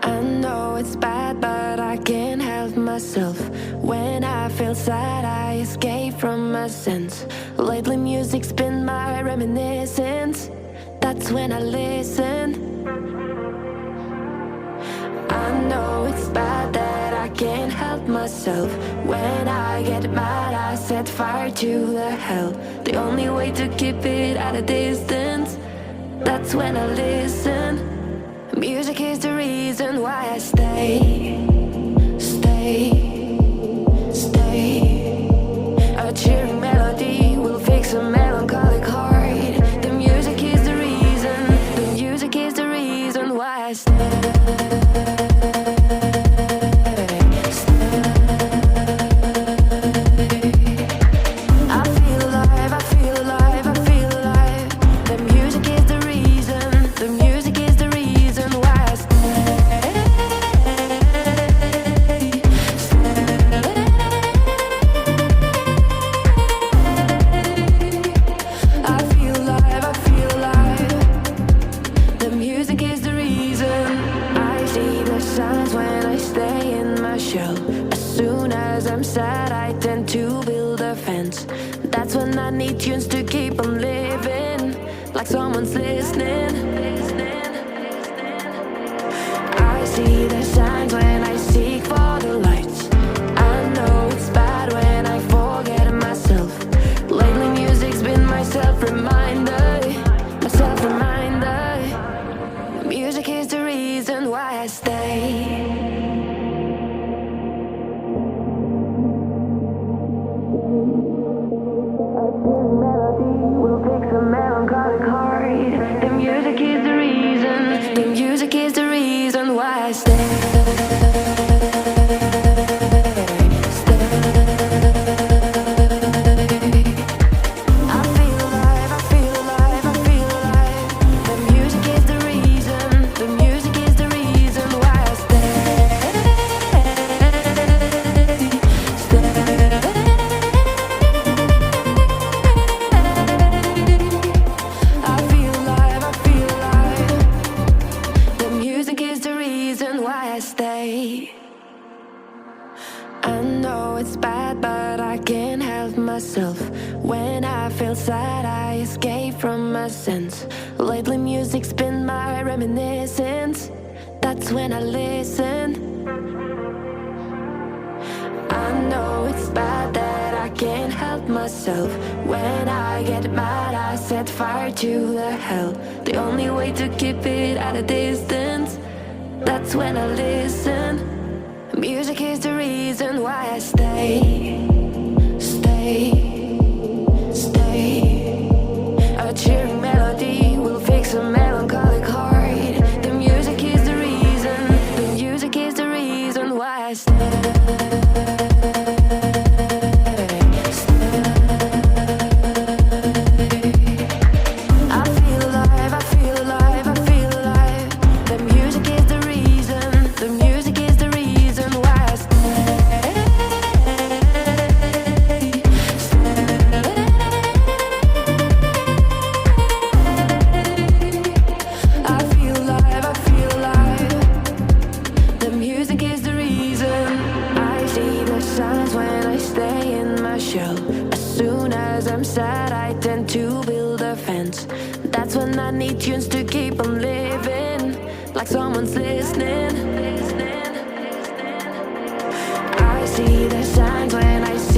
I know it's bad, but I can't help myself. When I feel sad, I escape from my sense. Lately music's been my reminiscence. That's when I listen. I know it's bad that I can't help myself. When I get mad, I set fire to the hell. The only way to keep it at a distance, that's when I listen. Music is the reason why I stay. A cheering melody will fix a melancholic heart. The music is the reason. The music is the reason why I stay. Tunes to keep on living, like someone's listening. I see the signs when I seek for the lights. I know it's bad when I forget myself. Lately music's been my self-reminder. Music is the reason why I stay. When I feel sad, I escape from my sense. Lately music's been my reminiscence. That's when I listen. I know it's bad that I can't help myself. When I get mad, I set fire to the hell. The only way to keep it at a distance, that's when I listen. Music is the reason why I stay. A cheering melody will fix a melancholic heart. The music is the reason. The music is the reason why I stay. That's when I need tunes to keep on living, like someone's listening.